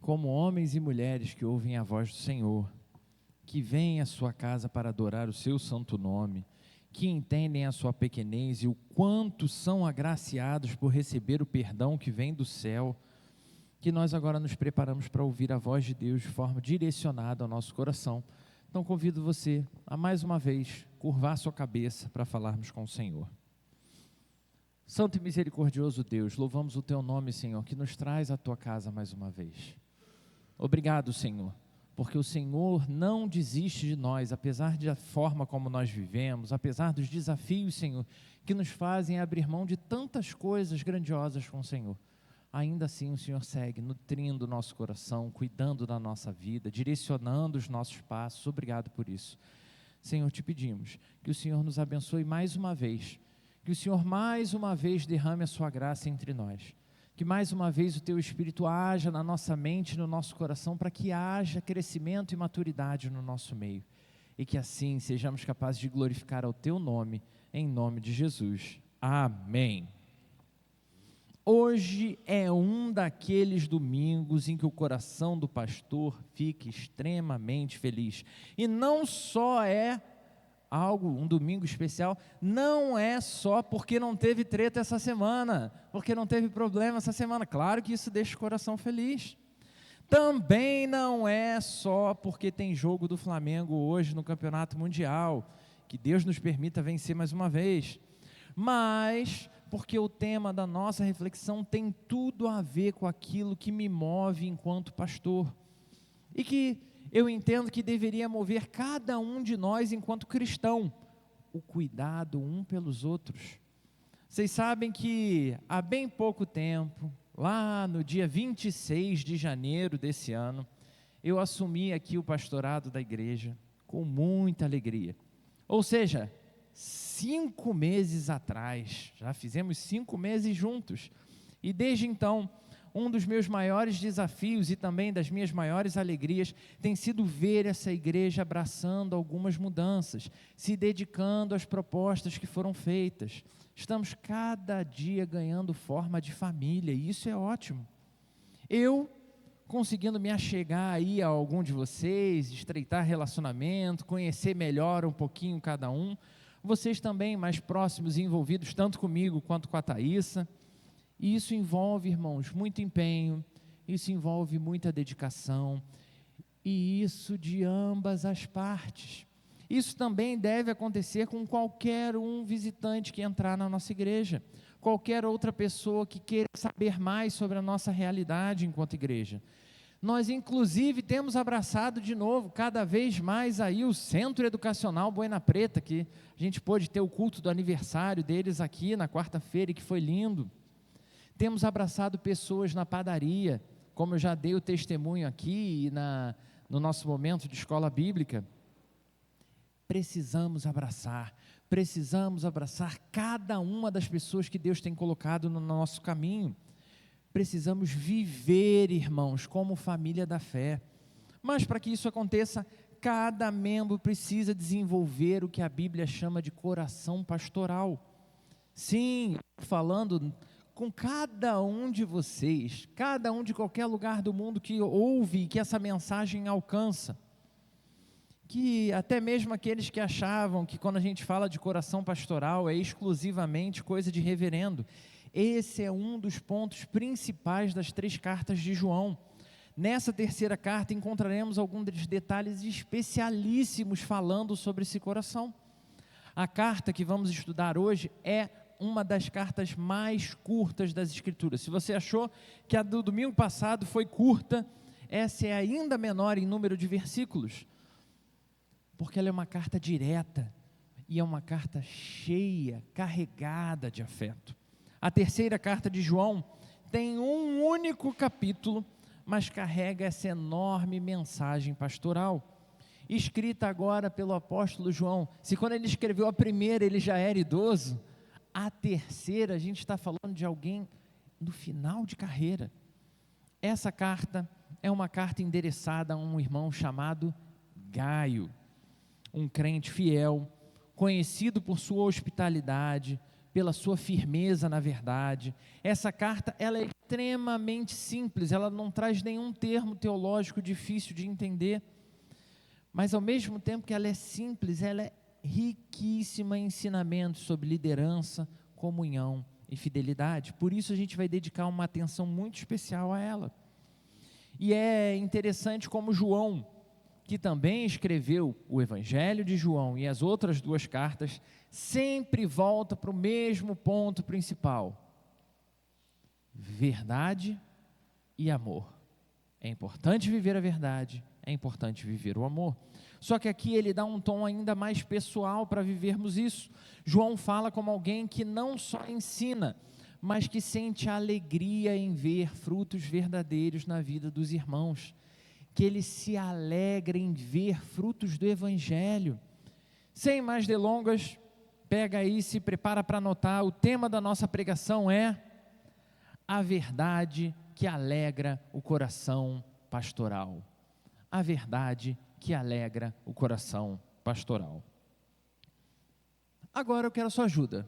como homens e mulheres que ouvem a voz do Senhor, que vêm à sua casa para adorar o seu santo nome, que entendem a sua pequenez e o quanto são agraciados por receber o perdão que vem do céu, que nós agora nos preparamos para ouvir a voz de Deus de forma direcionada ao nosso coração. Então convido você a mais uma vez curvar sua cabeça para falarmos com o Senhor. Santo e misericordioso Deus, louvamos o Teu nome, Senhor, que nos traz à Tua casa mais uma vez. Obrigado, Senhor, porque o Senhor não desiste de nós, apesar da forma como nós vivemos, apesar dos desafios, Senhor, que nos fazem abrir mão de tantas coisas grandiosas com o Senhor. Ainda assim o Senhor segue nutrindo o nosso coração, cuidando da nossa vida, direcionando os nossos passos. Obrigado por isso. Senhor, te pedimos que o Senhor nos abençoe mais uma vez, que o Senhor mais uma vez derrame a sua graça entre nós, que mais uma vez o Teu Espírito haja na nossa mente, no nosso coração, para que haja crescimento e maturidade no nosso meio, e que assim sejamos capazes de glorificar ao Teu nome, em nome de Jesus. Amém. Hoje é um daqueles domingos em que o coração do pastor fica extremamente feliz, e não só é um domingo especial, não é só porque não teve treta essa semana, porque não teve problema essa semana, claro que isso deixa o coração feliz. Também não é só porque tem jogo do Flamengo hoje no Campeonato Mundial, que Deus nos permita vencer mais uma vez, mas porque o tema da nossa reflexão tem tudo a ver com aquilo que me move enquanto pastor, e que eu entendo que deveria mover cada um de nós enquanto cristão, o cuidado um pelos outros. Vocês sabem que há bem pouco tempo, lá no dia 26 de janeiro desse ano, eu assumi aqui o pastorado da igreja com muita alegria. Ou seja, 5 meses atrás, já fizemos 5 meses juntos, e desde então, um dos meus maiores desafios e também das minhas maiores alegrias tem sido ver essa igreja abraçando algumas mudanças, se dedicando às propostas que foram feitas. Estamos cada dia ganhando forma de família, e isso é ótimo. Eu conseguindo me achegar aí a algum de vocês, estreitar relacionamento, conhecer melhor um pouquinho cada um, vocês também mais próximos e envolvidos tanto comigo quanto com a Thaísa. E isso envolve, irmãos, muito empenho, isso envolve muita dedicação, e isso de ambas as partes. Isso também deve acontecer com qualquer um visitante que entrar na nossa igreja, qualquer outra pessoa que queira saber mais sobre a nossa realidade enquanto igreja. Nós, inclusive, temos abraçado de novo, cada vez mais aí o Centro Educacional Boina Preta, que a gente pôde ter o culto do aniversário deles aqui na quarta-feira, e que foi lindo. Temos abraçado pessoas na padaria, como eu já dei o testemunho aqui no nosso momento de escola bíblica. Precisamos abraçar cada uma das pessoas que Deus tem colocado no nosso caminho. Precisamos viver, irmãos, como família da fé. Mas para que isso aconteça, cada membro precisa desenvolver o que a Bíblia chama de coração pastoral. Sim, falando com cada um de vocês, cada um de qualquer lugar do mundo que ouve e que essa mensagem alcança, que até mesmo aqueles que achavam que quando a gente fala de coração pastoral é exclusivamente coisa de reverendo, esse é um dos pontos principais das 3 cartas de João. Nessa terceira carta encontraremos alguns detalhes especialíssimos falando sobre esse coração. A carta que vamos estudar hoje é uma das cartas mais curtas das Escrituras. Se você achou que a do domingo passado foi curta, essa é ainda menor em número de versículos, porque ela é uma carta direta, e é uma carta cheia, carregada de afeto. A terceira carta de João tem um único capítulo, mas carrega essa enorme mensagem pastoral, escrita agora pelo apóstolo João. Se quando ele escreveu a primeira ele já era idoso, a terceira a gente está falando de alguém no final de carreira. Essa carta é uma carta endereçada a um irmão chamado Gaio, um crente fiel, conhecido por sua hospitalidade, pela sua firmeza na verdade. Essa carta, ela é extremamente simples, ela não traz nenhum termo teológico difícil de entender, mas ao mesmo tempo que ela é simples, ela é riquíssima em ensinamentos sobre liderança, comunhão e fidelidade. Por isso a gente vai dedicar uma atenção muito especial a ela. E é interessante como João, que também escreveu o Evangelho de João e as outras duas cartas, sempre volta para o mesmo ponto principal: verdade e amor. É importante viver a verdade, é importante viver o amor. Só que aqui ele dá um tom ainda mais pessoal para vivermos isso. João fala como alguém que não só ensina, mas que sente alegria em ver frutos verdadeiros na vida dos irmãos, que ele se alegra em ver frutos do Evangelho. Sem mais delongas, pega aí, se prepara para anotar. O tema da nossa pregação é a verdade que alegra o coração pastoral. A verdade que alegra o coração pastoral. Agora eu quero a sua ajuda.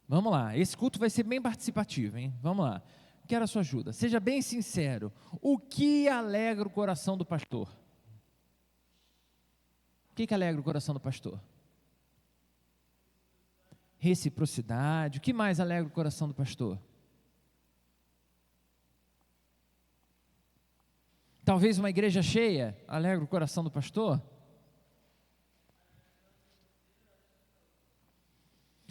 Vamos lá, esse culto vai ser bem participativo, hein? Vamos lá. Quero a sua ajuda. Seja bem sincero. O que alegra o coração do pastor? O que alegra o coração do pastor? Reciprocidade. O que mais alegra o coração do pastor? Talvez uma igreja cheia alegra o coração do pastor?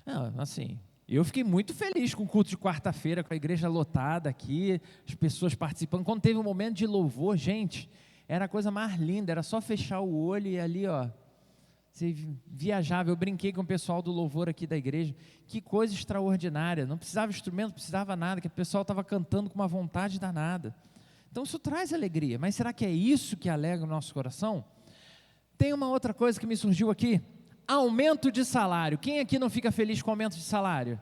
Não, assim, eu fiquei muito feliz com o culto de quarta-feira, com a igreja lotada aqui, as pessoas participando. Quando teve um momento de louvor, gente, era a coisa mais linda, era só fechar o olho e ali, ó, você viajava. Eu brinquei com o pessoal do louvor aqui da igreja, que coisa extraordinária, não precisava instrumento, não precisava nada, que o pessoal estava cantando com uma vontade danada. Então isso traz alegria, mas será que é isso que alegra o nosso coração? Tem uma outra coisa que me surgiu aqui: aumento de salário. Quem aqui não fica feliz com aumento de salário?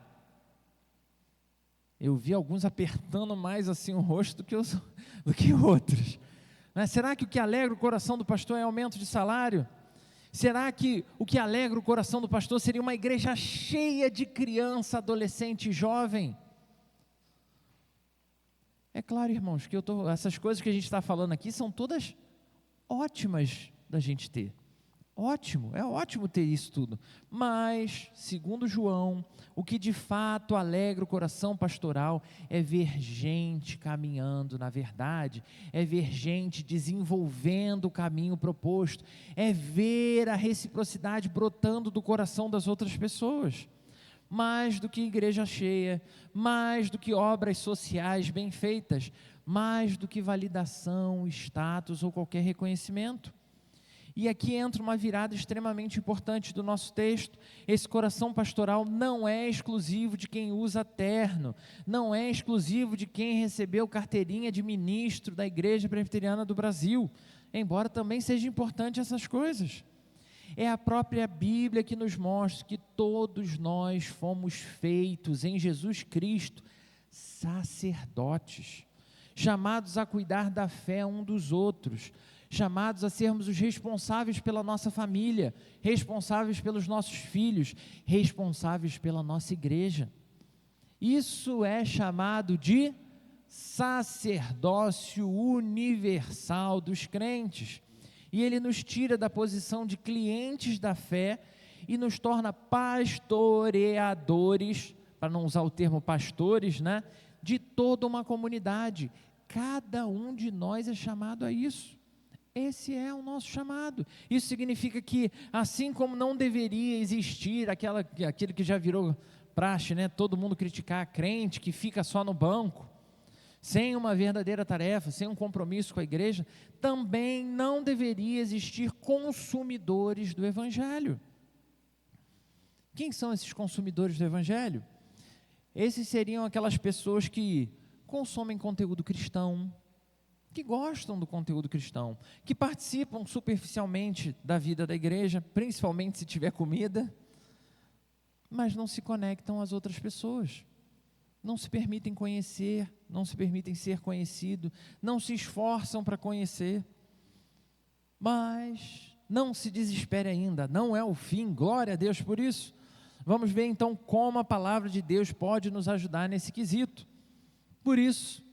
Eu vi alguns apertando mais assim o rosto do que outros. Mas será que o que alegra o coração do pastor é aumento de salário? Será que o que alegra o coração do pastor seria uma igreja cheia de criança, adolescente e jovem? É claro, irmãos, que essas coisas que a gente está falando aqui são todas ótimas da gente ter. Ótimo, é ótimo ter isso tudo. Mas, segundo João, o que de fato alegra o coração pastoral é ver gente caminhando na verdade, é ver gente desenvolvendo o caminho proposto, é ver a reciprocidade brotando do coração das outras pessoas. Mais do que igreja cheia, mais do que obras sociais bem feitas, mais do que validação, status ou qualquer reconhecimento. E aqui entra uma virada extremamente importante do nosso texto. Esse coração pastoral não é exclusivo de quem usa terno, não é exclusivo de quem recebeu carteirinha de ministro da Igreja Presbiteriana do Brasil, embora também seja importante essas coisas. É a própria Bíblia que nos mostra que todos nós fomos feitos em Jesus Cristo sacerdotes, chamados a cuidar da fé um dos outros, chamados a sermos os responsáveis pela nossa família, responsáveis pelos nossos filhos, responsáveis pela nossa igreja. Isso é chamado de sacerdócio universal dos crentes. E ele nos tira da posição de clientes da fé e nos torna pastoreadores, para não usar o termo pastores, né, de toda uma comunidade. Cada um de nós é chamado a isso. Esse é o nosso chamado. Isso significa que, assim como não deveria existir aquele que já virou praxe, né, todo mundo criticar a crente que fica só no banco, sem uma verdadeira tarefa, sem um compromisso com a igreja, também não deveria existir consumidores do Evangelho. Quem são esses consumidores do Evangelho? Esses seriam aquelas pessoas que consomem conteúdo cristão, que gostam do conteúdo cristão, que participam superficialmente da vida da igreja, principalmente se tiver comida, mas não se conectam às outras pessoas. Não se permitem conhecer, não se permitem ser conhecido, não se esforçam para conhecer. Mas não se desespere ainda, não é o fim, glória a Deus por isso. Vamos ver então como a palavra de Deus pode nos ajudar nesse quesito. Por isso,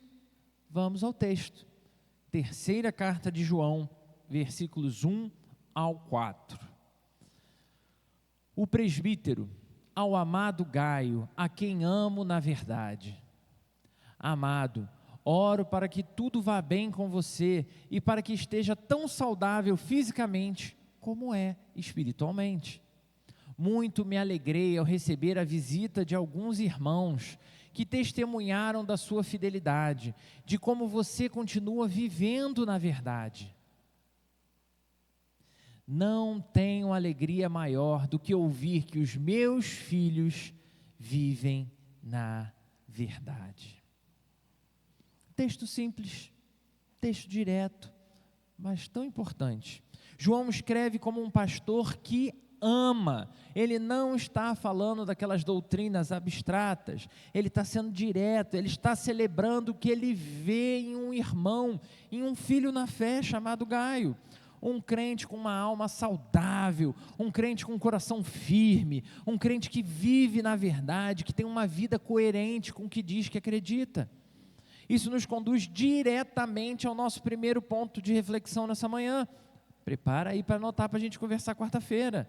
vamos ao texto. Terceira carta de João, versículos 1 ao 4. O presbítero, ao amado Gaio, a quem amo na verdade. Amado, oro para que tudo vá bem com você e para que esteja tão saudável fisicamente como é espiritualmente. Muito me alegrei ao receber a visita de alguns irmãos que testemunharam da sua fidelidade, de como você continua vivendo na verdade. Não tenho alegria maior do que ouvir que os meus filhos vivem na verdade. Texto simples, texto direto, mas tão importante. João escreve como um pastor que ama. Ele não está falando daquelas doutrinas abstratas, ele está sendo direto, ele está celebrando o que ele vê em um irmão, em um filho na fé chamado Gaio. Um crente com uma alma saudável, um crente com um coração firme, um crente que vive na verdade, que tem uma vida coerente com o que diz que acredita. Isso nos conduz diretamente ao nosso primeiro ponto de reflexão nessa manhã. Prepara aí para anotar para a gente conversar quarta-feira.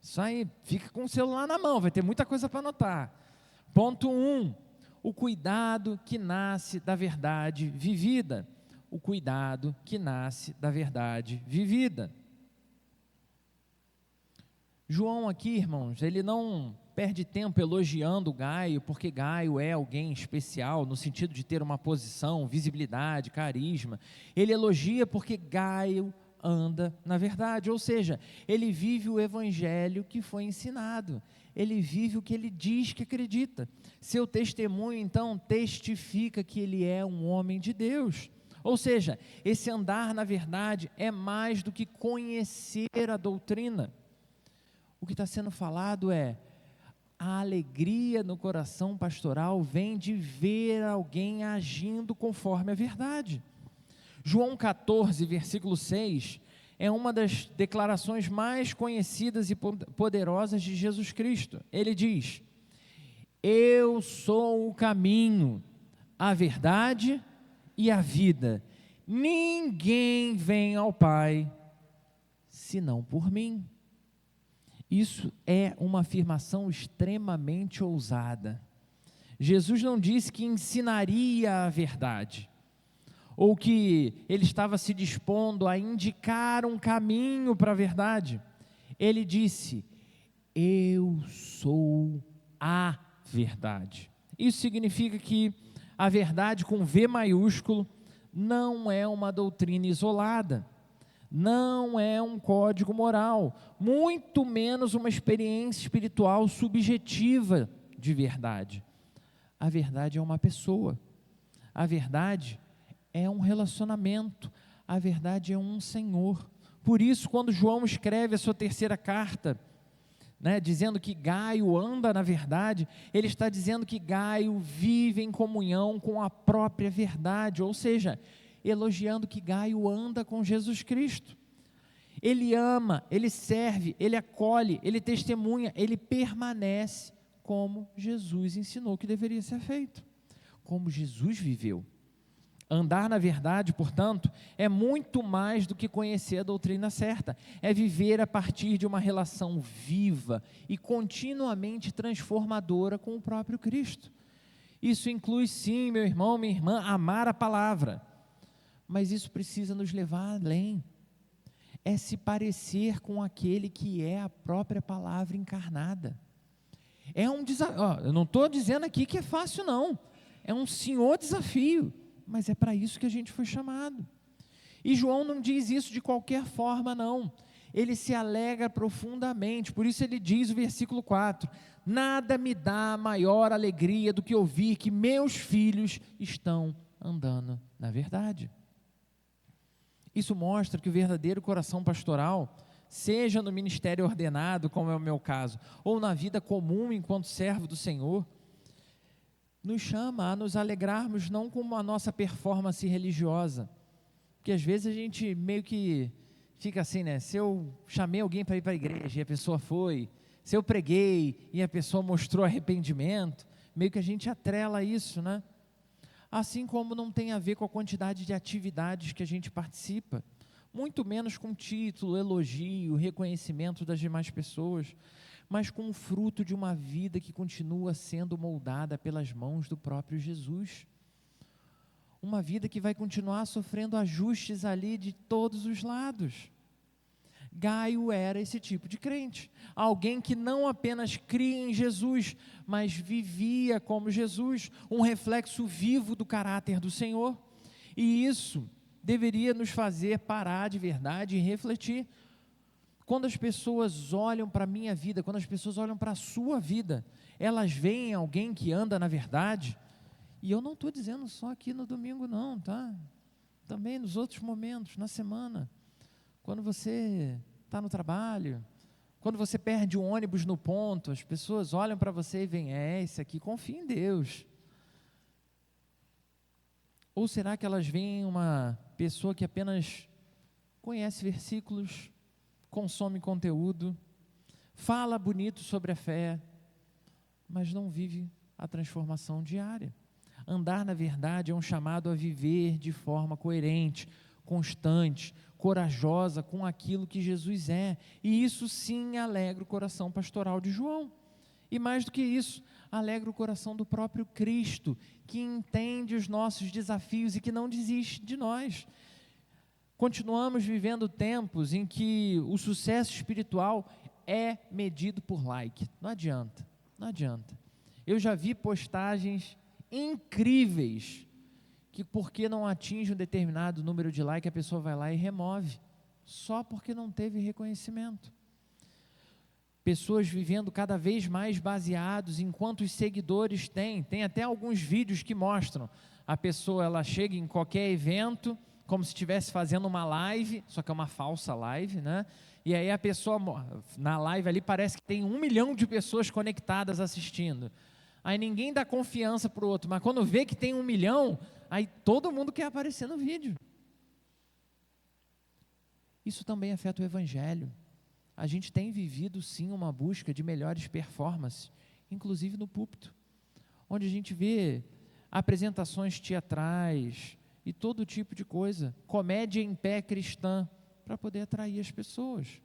Isso aí, fica com o celular na mão, vai ter muita coisa para anotar. Ponto 1, o cuidado que nasce da verdade vivida. O cuidado que nasce da verdade vivida. João aqui, irmãos, ele não perde tempo elogiando Gaio, porque Gaio é alguém especial, no sentido de ter uma posição, visibilidade, carisma. Ele elogia porque Gaio anda na verdade, ou seja, ele vive o evangelho que foi ensinado, ele vive o que ele diz que acredita. Seu testemunho, então, testifica que ele é um homem de Deus. Ou seja, esse andar na verdade é mais do que conhecer a doutrina. O que está sendo falado é, a alegria no coração pastoral vem de ver alguém agindo conforme a verdade. João 14, versículo 6, é uma das declarações mais conhecidas e poderosas de Jesus Cristo. Ele diz: eu sou o caminho, a verdade e a vida. Ninguém vem ao Pai senão por mim. Isso é uma afirmação extremamente ousada. Jesus não disse que ensinaria a verdade, ou que ele estava se dispondo a indicar um caminho para a verdade. Ele disse: eu sou a verdade. Isso significa que a verdade com V maiúsculo não é uma doutrina isolada, não é um código moral, muito menos uma experiência espiritual subjetiva de verdade. A verdade é uma pessoa, a verdade é um relacionamento, a verdade é um Senhor. Por isso, quando João escreve a sua terceira carta, dizendo que Gaio anda na verdade, ele está dizendo que Gaio vive em comunhão com a própria verdade, ou seja, elogiando que Gaio anda com Jesus Cristo. Ele ama, ele serve, ele acolhe, ele testemunha, ele permanece como Jesus ensinou que deveria ser feito, como Jesus viveu. Andar na verdade, portanto, é muito mais do que conhecer a doutrina certa, é viver a partir de uma relação viva e continuamente transformadora com o próprio Cristo. Isso inclui sim, meu irmão, minha irmã, amar a palavra, mas isso precisa nos levar além, é se parecer com aquele que é a própria palavra encarnada. É um desafio, eu não estou dizendo aqui que é fácil não, é um senhor desafio, mas é para isso que a gente foi chamado. E João não diz isso de qualquer forma não, ele se alegra profundamente, por isso ele diz o versículo 4, nada me dá maior alegria do que ouvir que meus filhos estão andando na verdade. Isso mostra que o verdadeiro coração pastoral, seja no ministério ordenado, como é o meu caso, ou na vida comum enquanto servo do Senhor, nos chama a nos alegrarmos não com a nossa performance religiosa, porque às vezes a gente meio que fica assim, se eu chamei alguém para ir para a igreja e a pessoa foi, Se eu preguei e a pessoa mostrou arrependimento, meio que a gente atrela isso, né? Assim como não tem a ver com a quantidade de atividades que a gente participa, muito menos com título, elogio, reconhecimento das demais pessoas, mas com o fruto de uma vida que continua sendo moldada pelas mãos do próprio Jesus. Uma vida que vai continuar sofrendo ajustes ali de todos os lados. Gaio era esse tipo de crente, alguém que não apenas cria em Jesus, mas vivia como Jesus, um reflexo vivo do caráter do Senhor, e isso deveria nos fazer parar de verdade e refletir. Quando as pessoas olham para a minha vida, quando as pessoas olham para a sua vida, elas veem alguém que anda na verdade, e eu não estou dizendo só aqui no domingo não, tá? Também nos outros momentos, na semana, quando você está no trabalho, quando você perde um ônibus no ponto, as pessoas olham para você e veem, esse aqui confia em Deus. Ou será que elas veem uma pessoa que apenas conhece versículos, consome conteúdo, fala bonito sobre a fé, mas não vive a transformação diária? Andar na verdade é um chamado a viver de forma coerente, constante, corajosa com aquilo que Jesus é, e isso sim alegra o coração pastoral de João, e mais do que isso, alegra o coração do próprio Cristo, que entende os nossos desafios e que não desiste de nós. Continuamos vivendo tempos em que o sucesso espiritual é medido por like, não adianta, não adianta. Eu já vi postagens incríveis, que porque não atinge um determinado número de likes, a pessoa vai lá e remove, só porque não teve reconhecimento. Pessoas vivendo cada vez mais baseados em quantos seguidores tem até alguns vídeos que mostram, a pessoa ela chega em qualquer evento, como se estivesse fazendo uma live, só que é uma falsa live, né? E aí a pessoa, na live ali parece que tem 1 milhão de pessoas conectadas assistindo, aí ninguém dá confiança para o outro, mas quando vê que tem 1 milhão, aí todo mundo quer aparecer no vídeo. Isso também afeta o Evangelho. A gente tem vivido sim uma busca de melhores performances, inclusive no púlpito, onde a gente vê apresentações teatrais e todo tipo de coisa, comédia em pé cristã, para poder atrair as pessoas.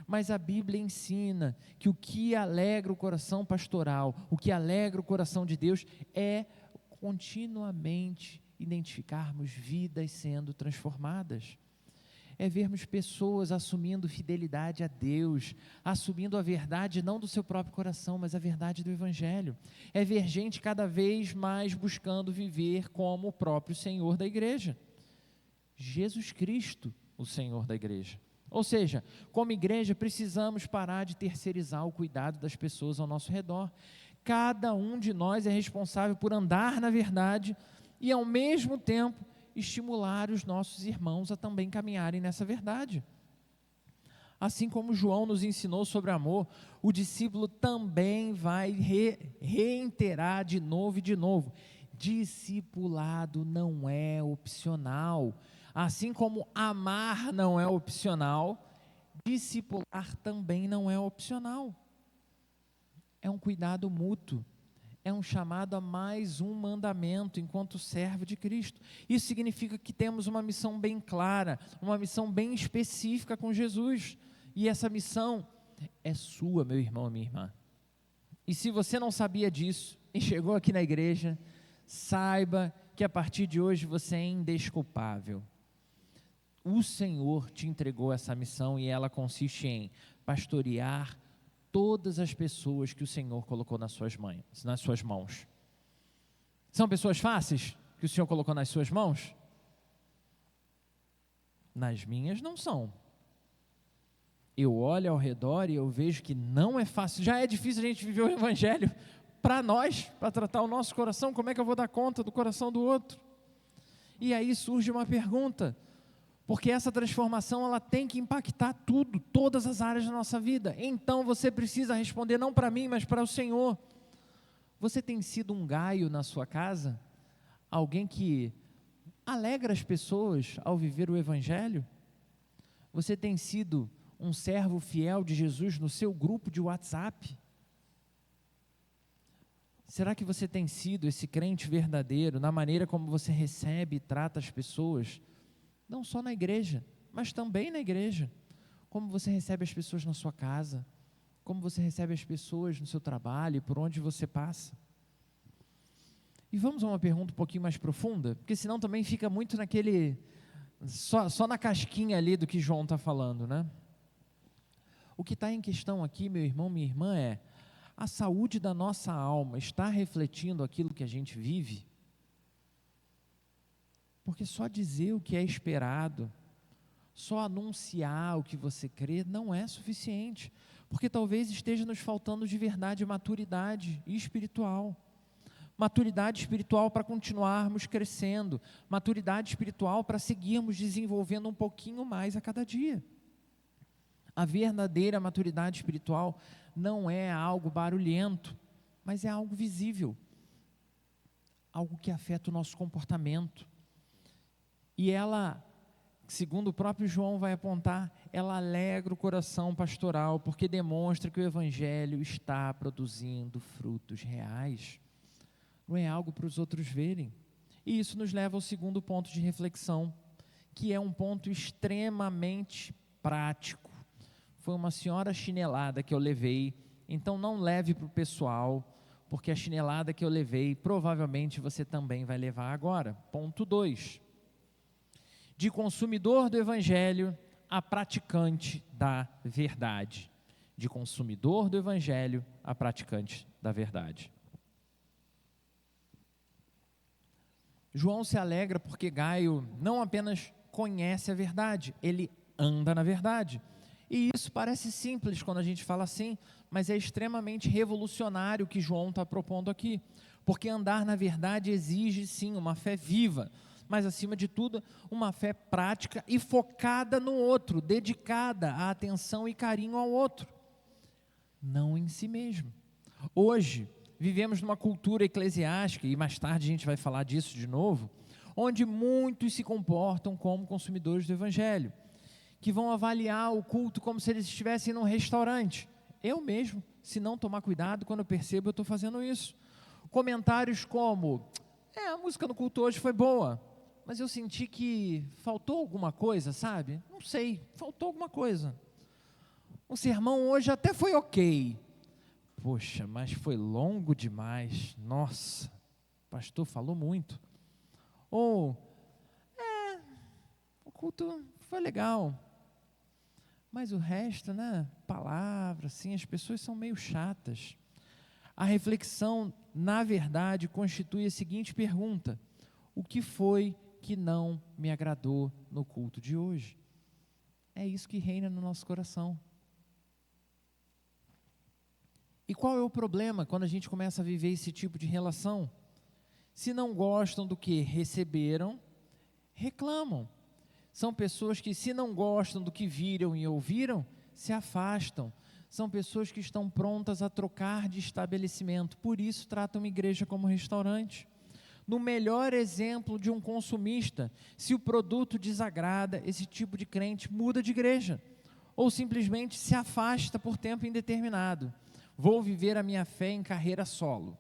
Mas a Bíblia ensina que o que alegra o coração pastoral, o que alegra o coração de Deus é continuamente identificarmos vidas sendo transformadas. É vermos pessoas assumindo fidelidade a Deus, assumindo a verdade não do seu próprio coração, mas a verdade do Evangelho. É ver gente cada vez mais buscando viver como o próprio Senhor da igreja. Jesus Cristo, o Senhor da igreja. Ou seja, como igreja precisamos parar de terceirizar o cuidado das pessoas ao nosso redor. Cada um de nós é responsável por andar na verdade e ao mesmo tempo estimular os nossos irmãos a também caminharem nessa verdade. Assim como João nos ensinou sobre amor, o discípulo também vai reiterar de novo e de novo. Discipulado não é opcional. Assim como amar não é opcional, discipular também não é opcional. É um cuidado mútuo. É um chamado a mais um mandamento enquanto servo de Cristo. Isso significa que temos uma missão bem clara, uma missão bem específica com Jesus. E essa missão é sua, meu irmão e minha irmã. E se você não sabia disso e chegou aqui na igreja, saiba que a partir de hoje você é indesculpável. O Senhor te entregou essa missão e ela consiste em pastorear todas as pessoas que o Senhor colocou nas suas mãos. São pessoas fáceis que o Senhor colocou nas suas mãos? Nas minhas não são. Eu olho ao redor e eu vejo que não é fácil. Já é difícil a gente viver o Evangelho para nós, para tratar o nosso coração. Como é que eu vou dar conta do coração do outro? E aí surge uma pergunta, porque essa transformação ela tem que impactar tudo, todas as áreas da nossa vida. Então você precisa responder não para mim, mas para o Senhor. Você tem sido um Gaio na sua casa? Alguém que alegra as pessoas ao viver o Evangelho? Você tem sido um servo fiel de Jesus no seu grupo de WhatsApp? Será que você tem sido esse crente verdadeiro na maneira como você recebe e trata as pessoas? Não só na igreja, mas também na igreja. Como você recebe as pessoas na sua casa, como você recebe as pessoas no seu trabalho, por onde você passa. E vamos a uma pergunta um pouquinho mais profunda, porque senão também fica muito naquele, só na casquinha ali do que João está falando, né? O que está em questão aqui, meu irmão, minha irmã, é: a saúde da nossa alma está refletindo aquilo que a gente vive? Porque só dizer o que é esperado, só anunciar o que você crê, não é suficiente, porque talvez esteja nos faltando de verdade maturidade espiritual. Maturidade espiritual para continuarmos crescendo, maturidade espiritual para seguirmos desenvolvendo um pouquinho mais a cada dia. A verdadeira maturidade espiritual não é algo barulhento, mas é algo visível, algo que afeta o nosso comportamento. E ela, segundo o próprio João vai apontar, ela alegra o coração pastoral, porque demonstra que o Evangelho está produzindo frutos reais. Não é algo para os outros verem. E isso nos leva ao segundo ponto de reflexão, que é um ponto extremamente prático. Foi uma senhora chinelada que eu levei, então não leve para o pessoal, porque a chinelada que eu levei, provavelmente você também vai levar agora. Ponto 2. De consumidor do Evangelho a praticante da verdade. De consumidor do Evangelho a praticante da verdade. João se alegra porque Gaio não apenas conhece a verdade, ele anda na verdade. E isso parece simples quando a gente fala assim, mas é extremamente revolucionário o que João está propondo aqui. Porque andar na verdade exige sim uma fé viva, mas acima de tudo, uma fé prática e focada no outro, dedicada à atenção e carinho ao outro, não em si mesmo. Hoje, vivemos numa cultura eclesiástica, e mais tarde a gente vai falar disso de novo, onde muitos se comportam como consumidores do Evangelho, que vão avaliar o culto como se eles estivessem num restaurante. Eu mesmo, se não tomar cuidado, quando eu percebo, eu estou fazendo isso. Comentários como: a música no culto hoje foi boa, mas eu senti que faltou alguma coisa, sabe? Não sei, faltou alguma coisa. O sermão hoje até foi ok. Poxa, mas foi longo demais. Nossa, o pastor falou muito. Ou, o culto foi legal, mas o resto, né? Palavra, assim, as pessoas são meio chatas. A reflexão, na verdade, constitui a seguinte pergunta: o que foi que não me agradou no culto de hoje? É isso que reina no nosso coração. E qual é o problema quando a gente começa a viver esse tipo de relação? Se não gostam do que receberam, reclamam. São pessoas que, se não gostam do que viram e ouviram, se afastam. São pessoas que estão prontas a trocar de estabelecimento, por isso tratam a igreja como restaurante. No melhor exemplo de um consumista, se o produto desagrada, esse tipo de crente muda de igreja, ou simplesmente se afasta por tempo indeterminado. Vou viver a minha fé em carreira solo,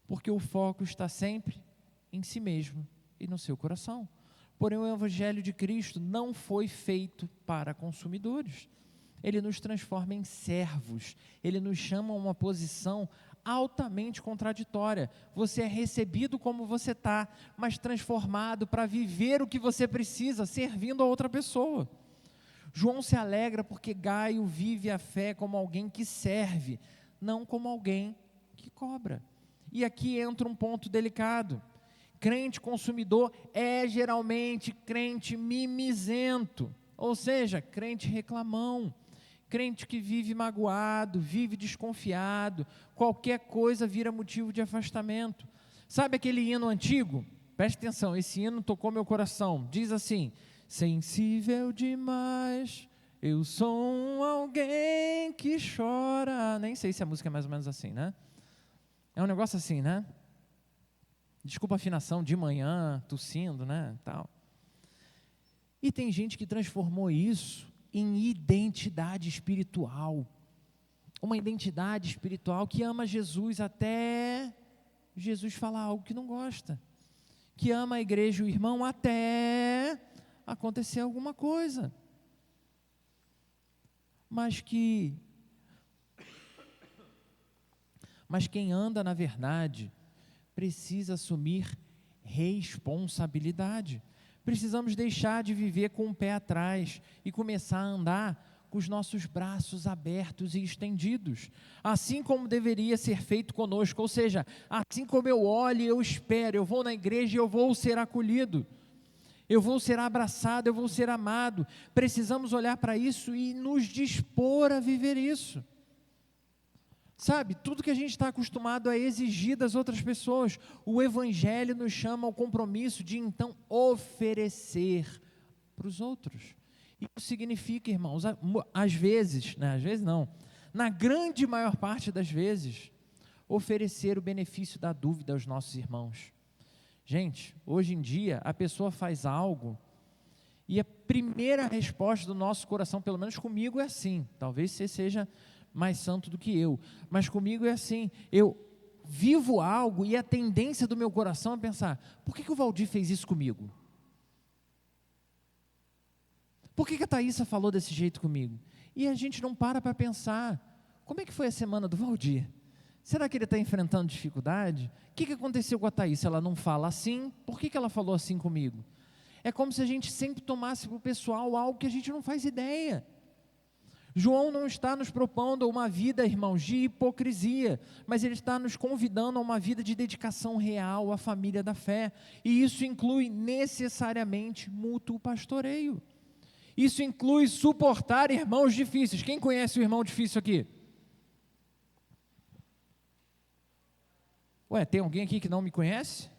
porque o foco está sempre em si mesmo e no seu coração. Porém, o Evangelho de Cristo não foi feito para consumidores. Ele nos transforma em servos, ele nos chama a uma posição altamente contraditória. Você é recebido como você está, mas transformado para viver o que você precisa, servindo a outra pessoa. João se alegra porque Gaio vive a fé como alguém que serve, não como alguém que cobra. E aqui entra um ponto delicado. Crente consumidor é geralmente crente mimizento, ou seja, crente reclamão, crente que vive magoado, vive desconfiado, qualquer coisa vira motivo de afastamento. Sabe aquele hino antigo? Preste atenção, esse hino tocou meu coração. Diz assim: sensível demais, eu sou alguém que chora. Nem sei se a música é mais ou menos assim, né? É um negócio assim, né? Desculpa a afinação, de manhã, tossindo, né? Tal. E tem gente que transformou isso em identidade espiritual. Uma identidade espiritual que ama Jesus até Jesus falar algo que não gosta. Que ama a igreja e o irmão até acontecer alguma coisa. Mas quem anda na verdade precisa assumir responsabilidade. Precisamos deixar de viver com o pé atrás e começar a andar com os nossos braços abertos e estendidos, assim como deveria ser feito conosco, ou seja, assim como eu olho, eu espero, eu vou na igreja e eu vou ser acolhido, eu vou ser abraçado, eu vou ser amado. Precisamos olhar para isso e nos dispor a viver isso. Sabe, tudo que a gente está acostumado a exigir das outras pessoas, o Evangelho nos chama ao compromisso de então oferecer para os outros. Isso significa, irmãos, às vezes não, na grande maior parte das vezes, oferecer o benefício da dúvida aos nossos irmãos. Gente, hoje em dia, a pessoa faz algo e a primeira resposta do nosso coração, pelo menos comigo é assim, talvez você seja mais santo do que eu, mas comigo é assim, eu vivo algo e a tendência do meu coração é pensar, por que o Valdir fez isso comigo? Por que a Thaísa falou desse jeito comigo? E a gente não para pensar, como é que foi a semana do Valdir? Será que ele está enfrentando dificuldade? O que aconteceu com a Thaísa? Ela não fala assim, por que ela falou assim comigo? É como se a gente sempre tomasse para o pessoal algo que a gente não faz ideia. João não está nos propondo uma vida, irmãos, de hipocrisia, mas ele está nos convidando a uma vida de dedicação real à família da fé, e isso inclui necessariamente mútuo pastoreio. Isso inclui suportar irmãos difíceis. Quem conhece o irmão difícil aqui? Ué, tem alguém aqui que não me conhece?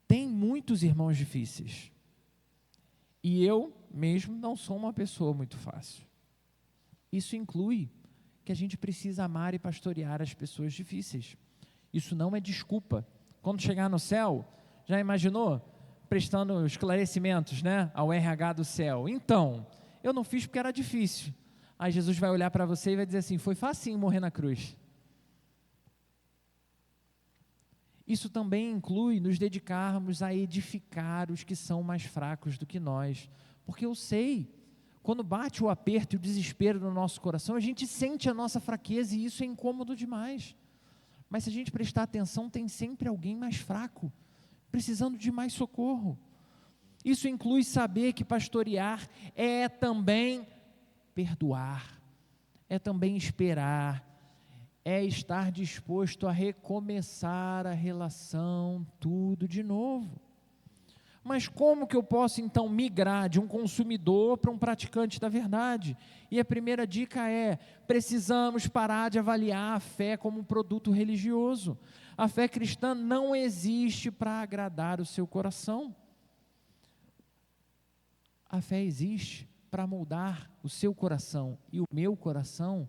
Tem muitos irmãos difíceis. E eu mesmo não sou uma pessoa muito fácil. Isso inclui que a gente precisa amar e pastorear as pessoas difíceis. Isso não é desculpa. Quando chegar no céu, já imaginou? Prestando esclarecimentos, né, ao RH do céu. Então, eu não fiz porque era difícil. Aí Jesus vai olhar para você e vai dizer assim, foi facinho morrer na cruz. Isso também inclui nos dedicarmos a edificar os que são mais fracos do que nós. Porque eu sei, quando bate o aperto e o desespero no nosso coração, a gente sente a nossa fraqueza e isso é incômodo demais. Mas se a gente prestar atenção, tem sempre alguém mais fraco, precisando de mais socorro. Isso inclui saber que pastorear é também perdoar, é também esperar, é estar disposto a recomeçar a relação, tudo de novo. Mas como que eu posso então migrar de um consumidor para um praticante da verdade? E a primeira dica é, precisamos parar de avaliar a fé como um produto religioso. A fé cristã não existe para agradar o seu coração. A fé existe para moldar o seu coração e o meu coração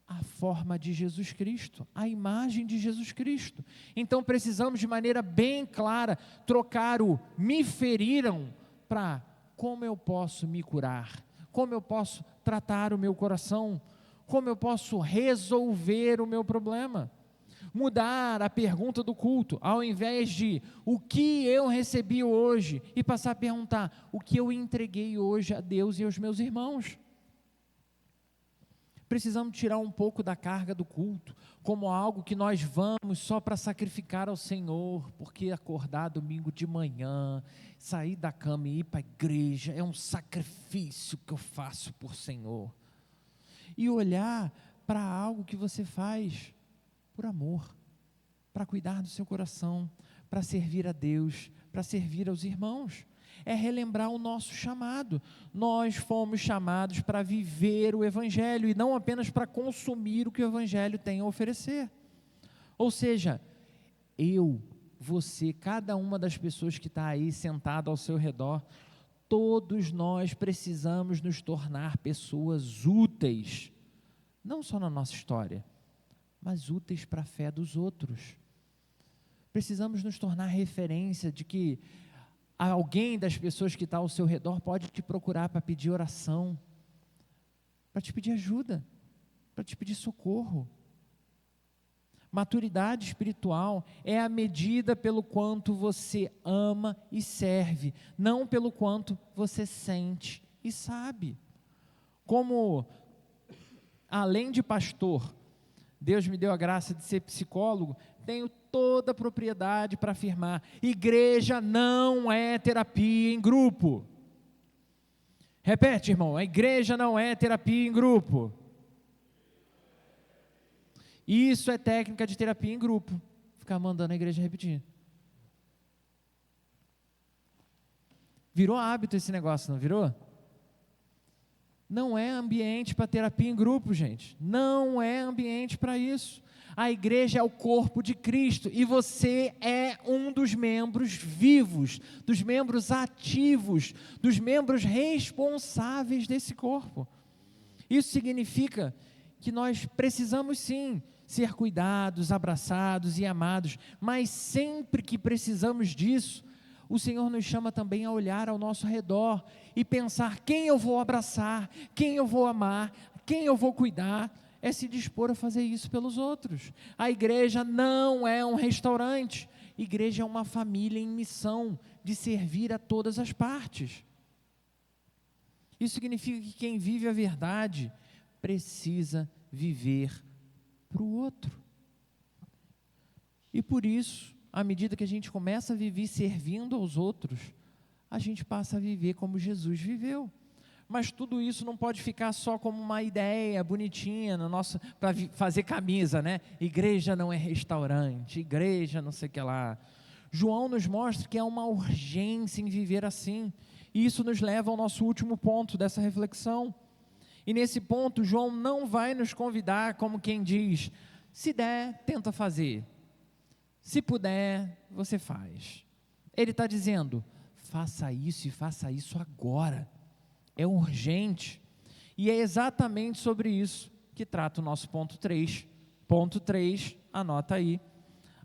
à forma de Jesus Cristo, à imagem de Jesus Cristo. Então precisamos de maneira bem clara trocar o me feriram para como eu posso me curar, como eu posso tratar o meu coração, como eu posso resolver o meu problema. Mudar a pergunta do culto, ao invés de o que eu recebi hoje, e passar a perguntar o que eu entreguei hoje a Deus e aos meus irmãos. Precisamos tirar um pouco da carga do culto, como algo que nós vamos só para sacrificar ao Senhor, porque acordar domingo de manhã, sair da cama e ir para a igreja, é um sacrifício que eu faço por Senhor. E olhar para algo que você faz por amor, para cuidar do seu coração, para servir a Deus, para servir aos irmãos. É relembrar o nosso chamado. Nós fomos chamados para viver o Evangelho e não apenas para consumir o que o Evangelho tem a oferecer. Ou seja, eu, você, cada uma das pessoas que está aí sentada ao seu redor, todos nós precisamos nos tornar pessoas úteis, não só na nossa história, mas úteis para a fé dos outros. Precisamos nos tornar referência de que Alguém das pessoas que está ao seu redor pode te procurar para pedir oração, para te pedir ajuda, para te pedir socorro. Maturidade espiritual é a medida pelo quanto você ama e serve, não pelo quanto você sente e sabe. Como, além de pastor, Deus me deu a graça de ser psicólogo, tenho toda a propriedade para afirmar: igreja não é terapia em grupo. Repete, irmão, a igreja não é terapia em grupo. Isso é técnica de terapia em grupo. Ficar mandando a igreja repetir. Virou hábito esse negócio, não virou? Não é ambiente para terapia em grupo, gente. Não é ambiente para isso. A igreja é o corpo de Cristo e você é um dos membros vivos, dos membros ativos, dos membros responsáveis desse corpo. Isso significa que nós precisamos sim ser cuidados, abraçados e amados, mas sempre que precisamos disso, o Senhor nos chama também a olhar ao nosso redor e pensar: quem eu vou abraçar, quem eu vou amar, quem eu vou cuidar, é se dispor a fazer isso pelos outros. A igreja não é um restaurante, a igreja é uma família em missão de servir a todas as partes. Isso significa que quem vive a verdade precisa viver para o outro. E por isso, à medida que a gente começa a viver servindo aos outros, a gente passa a viver como Jesus viveu. Mas tudo isso não pode ficar só como uma ideia bonitinha para fazer camisa, né? Igreja não é restaurante, igreja não sei o que lá. João nos mostra que há uma urgência em viver assim. E isso nos leva ao nosso último ponto dessa reflexão. E nesse ponto, João não vai nos convidar como quem diz: se der, tenta fazer. Se puder, você faz. Ele está dizendo: faça isso e faça isso agora. É urgente. E é exatamente sobre isso que trata o nosso ponto 3. Ponto 3, anota aí: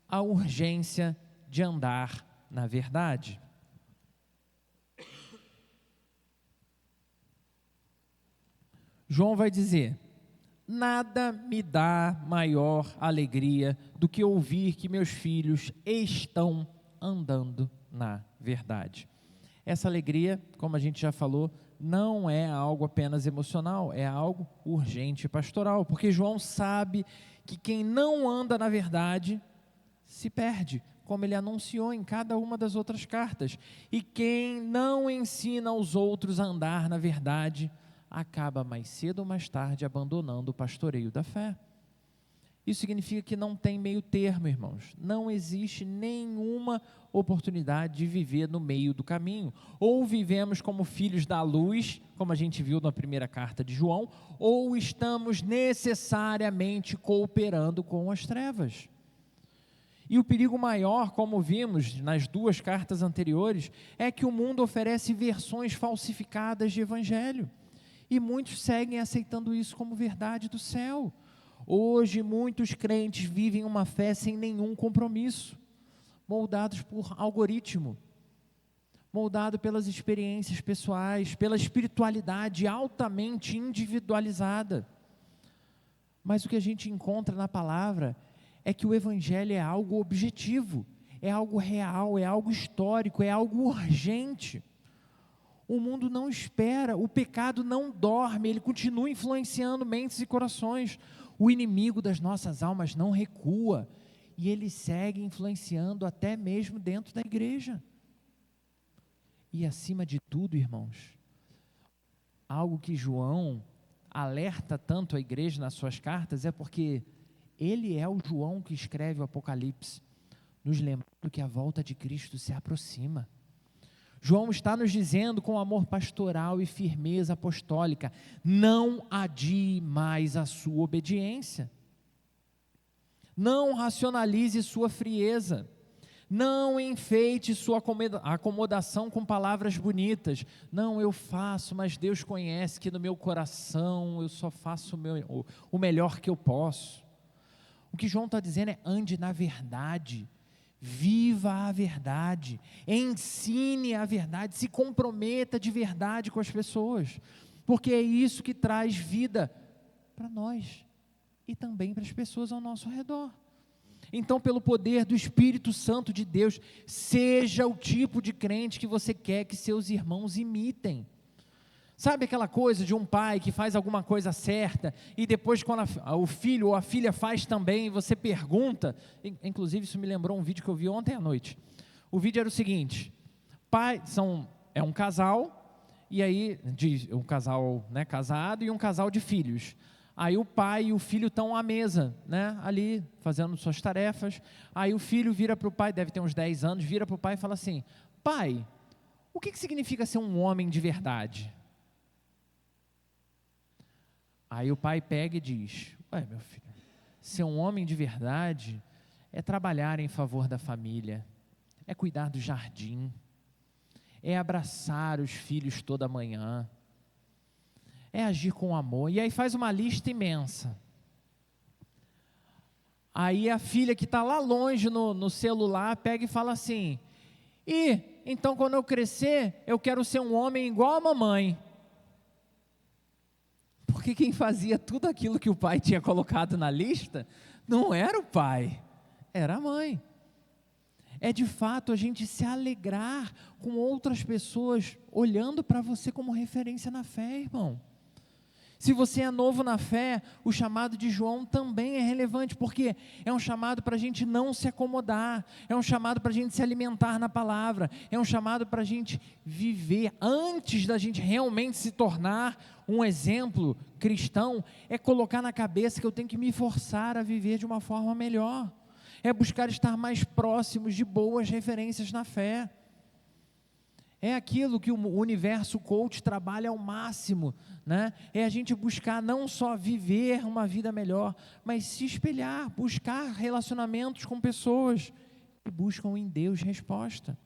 a urgência de andar na verdade. João vai dizer: nada me dá maior alegria do que ouvir que meus filhos estão andando na verdade. Essa alegria, como a gente já falou, não é algo apenas emocional, é algo urgente e pastoral, porque João sabe que quem não anda na verdade se perde, como ele anunciou em cada uma das outras cartas, e quem não ensina aos outros a andar na verdade acaba mais cedo ou mais tarde abandonando o pastoreio da fé. Isso significa que não tem meio termo, irmãos. Não existe nenhuma oportunidade de viver no meio do caminho. Ou vivemos como filhos da luz, como a gente viu na primeira carta de João, ou estamos necessariamente cooperando com as trevas. E o perigo maior, como vimos nas duas cartas anteriores, é que o mundo oferece versões falsificadas de evangelho. E muitos seguem aceitando isso como verdade do céu. Hoje, muitos crentes vivem uma fé sem nenhum compromisso, moldados por algoritmo, moldado pelas experiências pessoais, pela espiritualidade altamente individualizada. Mas o que a gente encontra na palavra é que o evangelho é algo objetivo, é algo real, é algo histórico, é algo urgente. O mundo não espera, o pecado não dorme, ele continua influenciando mentes e corações. O inimigo das nossas almas não recua, e ele segue influenciando até mesmo dentro da igreja. E acima de tudo, irmãos, algo que João alerta tanto a igreja nas suas cartas é porque ele é o João que escreve o Apocalipse, nos lembrando que a volta de Cristo se aproxima. João está nos dizendo com amor pastoral e firmeza apostólica: não adie mais a sua obediência, não racionalize sua frieza, não enfeite sua acomodação com palavras bonitas. Não, eu faço, mas Deus conhece que no meu coração eu só faço o melhor que eu posso. O que João está dizendo é: ande na verdade, Viva a verdade, ensine a verdade, se comprometa de verdade com as pessoas, porque é isso que traz vida para nós e também para as pessoas ao nosso redor. Então, pelo poder do Espírito Santo de Deus, seja o tipo de crente que você quer que seus irmãos imitem. Sabe aquela coisa de um pai que faz alguma coisa certa e depois quando o filho ou a filha faz também, você pergunta, inclusive isso me lembrou um vídeo que eu vi ontem à noite. O vídeo era o seguinte: é um casal, e aí um casal, né, casado e um casal de filhos. Aí o pai e o filho estão à mesa, né, ali fazendo suas tarefas. Aí o filho vira para o pai, deve ter uns 10 anos, vira para o pai e fala assim: pai, o que significa ser um homem de verdade? Aí o pai pega e diz: ué, meu filho, ser um homem de verdade é trabalhar em favor da família, é cuidar do jardim, é abraçar os filhos toda manhã, é agir com amor. E aí faz uma lista imensa. Aí a filha que está lá longe no celular pega e fala assim: então quando eu crescer, eu quero ser um homem igual a mamãe. Porque quem fazia tudo aquilo que o pai tinha colocado na lista, não era o pai, era a mãe. É de fato a gente se alegrar com outras pessoas olhando para você como referência na fé, irmão. Se você é novo na fé, o chamado de João também é relevante, porque é um chamado para a gente não se acomodar, é um chamado para a gente se alimentar na palavra, é um chamado para a gente viver, antes da gente realmente se tornar um exemplo cristão, é colocar na cabeça que eu tenho que me forçar a viver de uma forma melhor, é buscar estar mais próximos de boas referências na fé. É aquilo que o universo coach trabalha ao máximo, né? É a gente buscar não só viver uma vida melhor, mas se espelhar, buscar relacionamentos com pessoas que buscam em Deus resposta.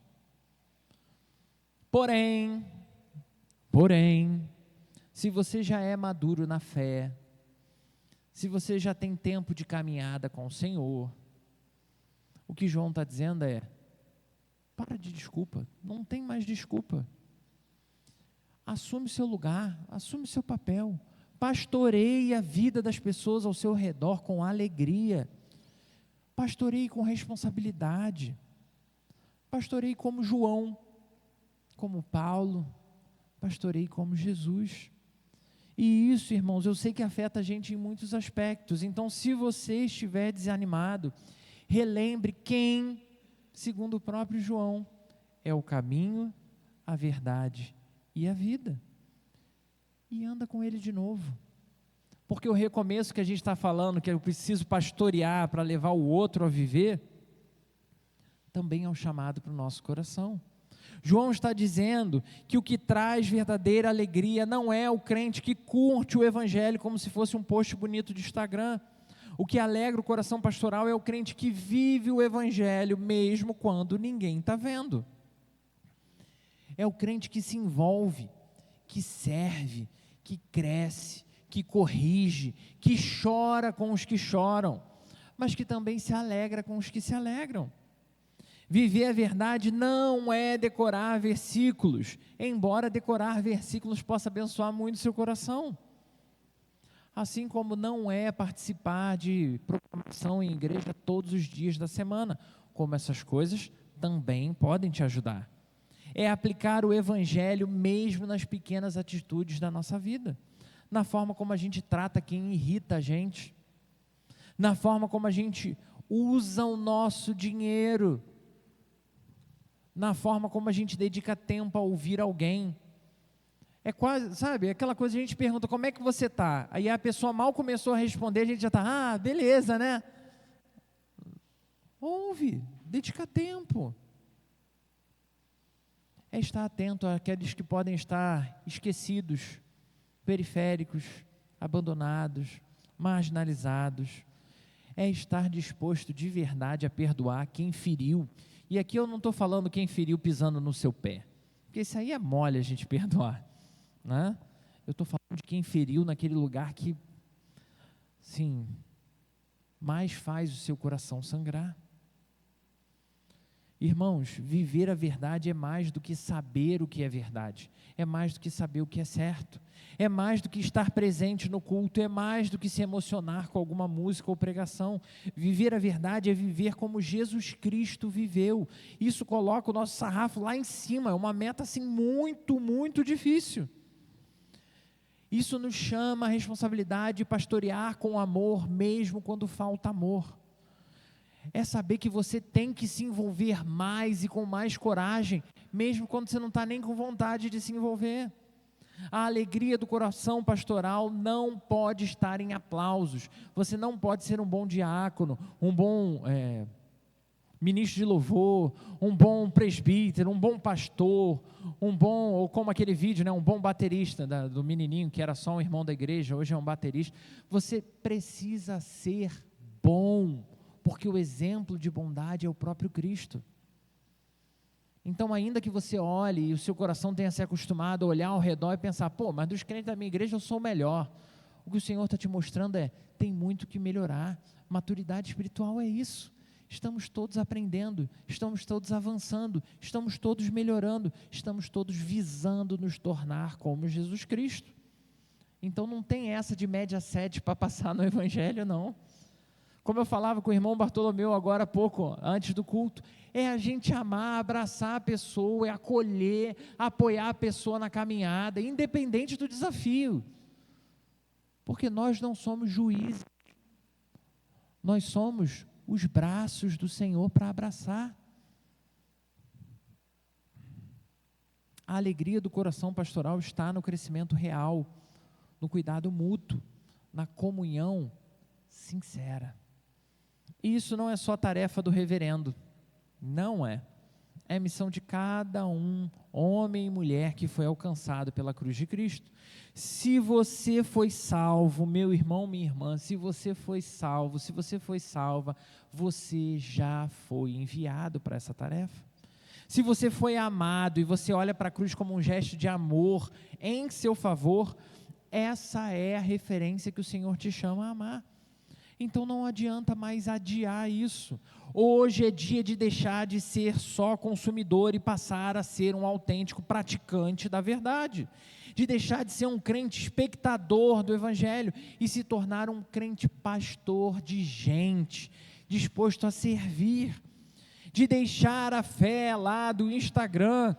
Porém, se você já é maduro na fé, se você já tem tempo de caminhada com o Senhor, o que João está dizendo é: para de desculpa, não tem mais desculpa. Assume seu lugar, assume seu papel. Pastoreie a vida das pessoas ao seu redor com alegria. Pastoreie com responsabilidade. Pastoreie como João, como Paulo. Pastoreie como Jesus. E isso, irmãos, eu sei que afeta a gente em muitos aspectos. Então, se você estiver desanimado, relembre quem, segundo o próprio João, é o caminho, a verdade e a vida. E anda com ele de novo. Porque o recomeço que a gente está falando, que eu preciso pastorear para levar o outro a viver, também é um chamado para o nosso coração. João está dizendo que o que traz verdadeira alegria não é o crente que curte o evangelho como se fosse um post bonito de Instagram. O que alegra o coração pastoral é o crente que vive o evangelho mesmo quando ninguém está vendo. É o crente que se envolve, que serve, que cresce, que corrige, que chora com os que choram, mas que também se alegra com os que se alegram. Viver a verdade não é decorar versículos, embora decorar versículos possa abençoar muito o seu coração. Assim como não é participar de proclamação em igreja todos os dias da semana, como essas coisas também podem te ajudar. É aplicar o evangelho mesmo nas pequenas atitudes da nossa vida, na forma como a gente trata quem irrita a gente, na forma como a gente usa o nosso dinheiro, na forma como a gente dedica tempo a ouvir alguém. É quase, sabe, aquela coisa, a gente pergunta: como é que você está? Aí a pessoa mal começou a responder, a gente já está: beleza, né? Ouve, dedica tempo. É estar atento àqueles que podem estar esquecidos, periféricos, abandonados, marginalizados. É estar disposto de verdade a perdoar quem feriu. E aqui eu não estou falando quem feriu pisando no seu pé, porque isso aí é mole a gente perdoar, né? Eu estou falando de quem feriu naquele lugar que, sim, mais faz o seu coração sangrar. Irmãos, viver a verdade é mais do que saber o que é verdade, é mais do que saber o que é certo, é mais do que estar presente no culto, é mais do que se emocionar com alguma música ou pregação. Viver a verdade é viver como Jesus Cristo viveu. Isso coloca o nosso sarrafo lá em cima, é uma meta assim muito, muito difícil. Isso nos chama a responsabilidade de pastorear com amor, mesmo quando falta amor. É saber que você tem que se envolver mais e com mais coragem, mesmo quando você não está nem com vontade de se envolver. A alegria do coração pastoral não pode estar em aplausos. Você não pode ser um bom diácono, um bom ministro de louvor, um bom presbítero, um bom pastor, ou como aquele vídeo, um bom baterista do menininho que era só um irmão da igreja, hoje é um baterista. Você precisa ser bom, porque o exemplo de bondade é o próprio Cristo. Então, ainda que você olhe e o seu coração tenha se acostumado a olhar ao redor e pensar, mas dos crentes da minha igreja eu sou o melhor. O que o Senhor está te mostrando tem muito que melhorar. Maturidade espiritual é isso. Estamos todos aprendendo, estamos todos avançando, estamos todos melhorando, estamos todos visando nos tornar como Jesus Cristo. Então, não tem essa de média 7 para passar no Evangelho, não. Como eu falava com o irmão Bartolomeu agora há pouco, antes do culto, é a gente amar, abraçar a pessoa, é acolher, apoiar a pessoa na caminhada, independente do desafio. Porque nós não somos juízes, nós somos os braços do Senhor para abraçar. A alegria do coração pastoral está no crescimento real, no cuidado mútuo, na comunhão sincera. E isso não é só tarefa do reverendo, não é. É missão de cada um, homem e mulher, que foi alcançado pela cruz de Cristo. Se você foi salvo, meu irmão, minha irmã, se você foi salvo, se você foi salva, você já foi enviado para essa tarefa. Se você foi amado e você olha para a cruz como um gesto de amor em seu favor, essa é a referência que o Senhor te chama a amar. Então não adianta mais adiar isso. Hoje é dia de deixar de ser só consumidor e passar a ser um autêntico praticante da verdade. De deixar de ser um crente espectador do Evangelho e se tornar um crente pastor de gente, disposto a servir. De deixar a fé lá do Instagram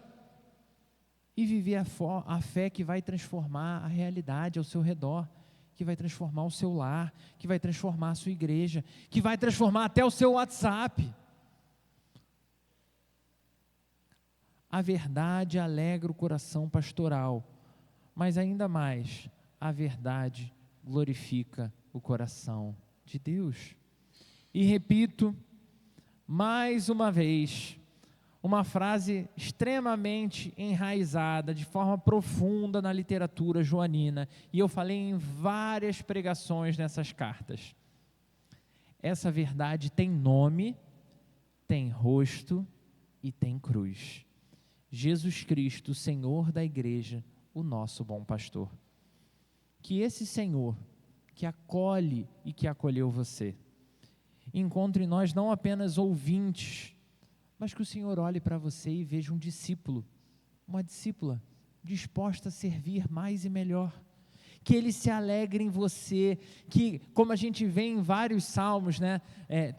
e viver a fé que vai transformar a realidade ao seu redor, que vai transformar o seu lar, que vai transformar a sua igreja, que vai transformar até o seu WhatsApp. A verdade alegra o coração pastoral, mas ainda mais, a verdade glorifica o coração de Deus. E repito, mais uma vez, uma frase extremamente enraizada, de forma profunda na literatura joanina, e eu falei em várias pregações nessas cartas. Essa verdade tem nome, tem rosto e tem cruz. Jesus Cristo, Senhor da igreja, o nosso bom pastor. Que esse Senhor, que acolhe e que acolheu você, encontre em nós não apenas ouvintes, mas que o Senhor olhe para você e veja um discípulo, uma discípula, disposta a servir mais e melhor. Que Ele se alegre em você, que, como a gente vê em vários salmos,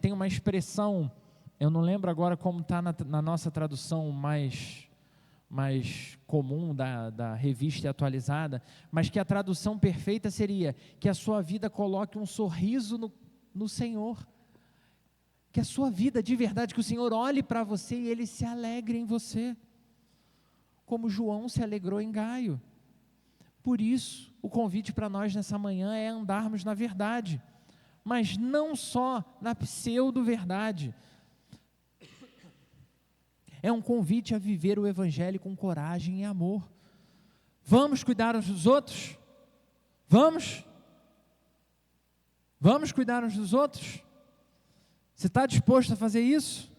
tem uma expressão, eu não lembro agora como está na nossa tradução mais comum da revista atualizada, mas que a tradução perfeita seria, que a sua vida coloque um sorriso no Senhor, que a sua vida de verdade, que o Senhor olhe para você e Ele se alegre em você, como João se alegrou em Gaio. Por isso, o convite para nós nessa manhã é andarmos na verdade, mas não só na pseudo-verdade. É um convite a viver o Evangelho com coragem e amor. Vamos cuidar uns dos outros? Vamos? Vamos cuidar uns dos outros? Você está disposto a fazer isso?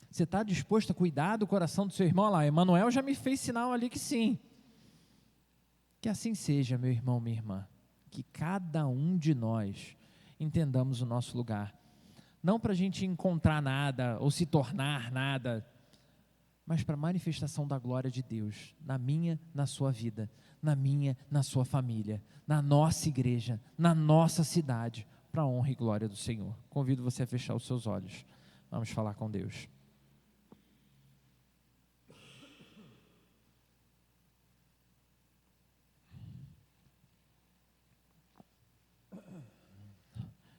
Você está disposto a cuidar do coração do seu irmão? Lá, Emanuel já me fez sinal ali que sim. Que assim seja, meu irmão, minha irmã. Que cada um de nós entendamos o nosso lugar. não para a gente encontrar nada ou se tornar nada, mas para a manifestação da glória de Deus, na minha, na sua vida, na minha, na sua família, na nossa igreja, na nossa cidade, para a honra e glória do Senhor. Convido você a fechar os seus olhos. Vamos falar com Deus.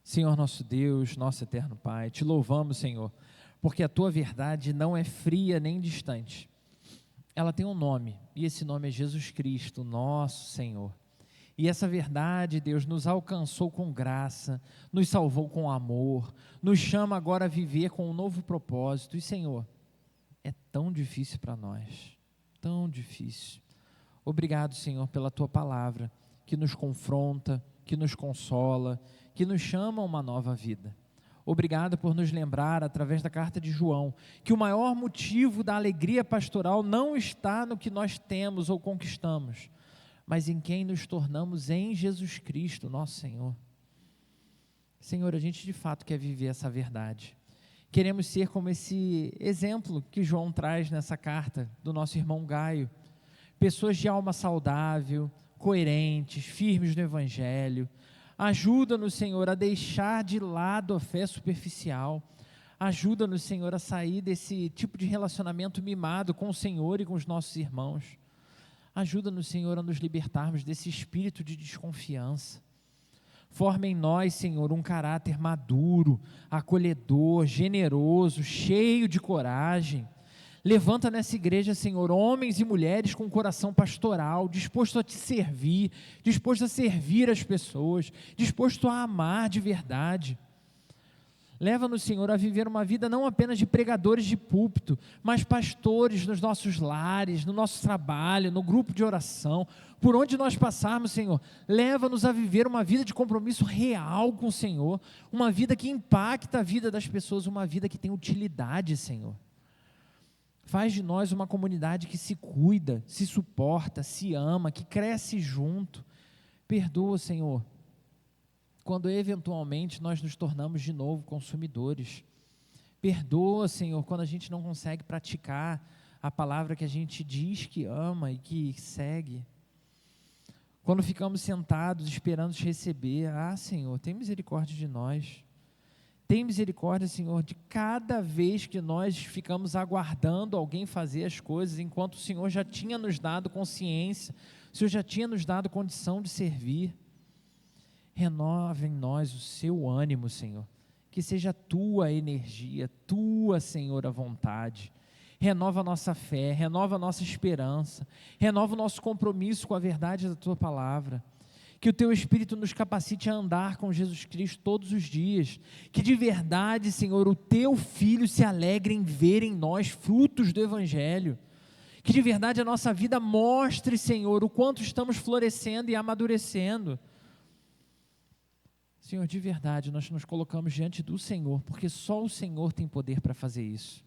Senhor nosso Deus, nosso eterno Pai, te louvamos, Senhor, porque a tua verdade não é fria nem distante. Ela tem um nome, e esse nome é Jesus Cristo, nosso Senhor. E essa verdade, Deus, nos alcançou com graça, nos salvou com amor, nos chama agora a viver com um novo propósito. E, Senhor, é tão difícil para nós, tão difícil. Obrigado, Senhor, pela tua palavra, que nos confronta, que nos consola, que nos chama a uma nova vida. Obrigado por nos lembrar, através da carta de João, que o maior motivo da alegria pastoral não está no que nós temos ou conquistamos, mas em quem nos tornamos em Jesus Cristo, nosso Senhor. Senhor, a gente de fato quer viver essa verdade. Queremos ser como esse exemplo que João traz nessa carta do nosso irmão Gaio. Pessoas de alma saudável, coerentes, firmes no Evangelho. Ajuda-nos, Senhor, a deixar de lado a fé superficial. Ajuda-nos, Senhor, a sair desse tipo de relacionamento mimado com o Senhor e com os nossos irmãos. Ajuda-nos, Senhor, a nos libertarmos desse espírito de desconfiança. Forma em nós, Senhor, um caráter maduro, acolhedor, generoso, cheio de coragem. Levanta nessa igreja, Senhor, homens e mulheres com coração pastoral, disposto a te servir, disposto a servir as pessoas, disposto a amar de verdade. Leva-nos, Senhor, a viver uma vida não apenas de pregadores de púlpito, mas pastores nos nossos lares, no nosso trabalho, no grupo de oração, por onde nós passarmos, Senhor. Leva-nos a viver uma vida de compromisso real com o Senhor, uma vida que impacta a vida das pessoas, uma vida que tem utilidade, Senhor. Faz de nós uma comunidade que se cuida, se suporta, se ama, que cresce junto. Perdoa, Senhor, quando eventualmente nós nos tornamos de novo consumidores. Perdoa, Senhor, quando a gente não consegue praticar a palavra que a gente diz que ama e que segue. Quando ficamos sentados esperando te receber, Senhor, tem misericórdia de nós. Tem misericórdia, Senhor, de cada vez que nós ficamos aguardando alguém fazer as coisas, enquanto o Senhor já tinha nos dado consciência, o Senhor já tinha nos dado condição de servir. Renova em nós o seu ânimo, Senhor, que seja a tua energia, tua, Senhor, a vontade. Renova a nossa fé, renova a nossa esperança, renova o nosso compromisso com a verdade da tua palavra. Que o teu Espírito nos capacite a andar com Jesus Cristo todos os dias, que de verdade, Senhor, o teu Filho se alegre em ver em nós frutos do Evangelho, que de verdade a nossa vida mostre, Senhor, o quanto estamos florescendo e amadurecendo. Senhor, de verdade, nós nos colocamos diante do Senhor, porque só o Senhor tem poder para fazer isso.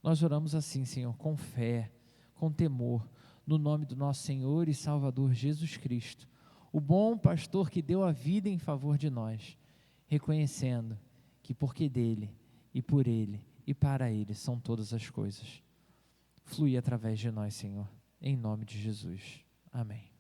Nós oramos assim, Senhor, com fé, com temor, no nome do nosso Senhor e Salvador Jesus Cristo, o bom pastor que deu a vida em favor de nós, reconhecendo que porque dele, e por ele, e para ele são todas as coisas. Flui através de nós, Senhor, em nome de Jesus. Amém.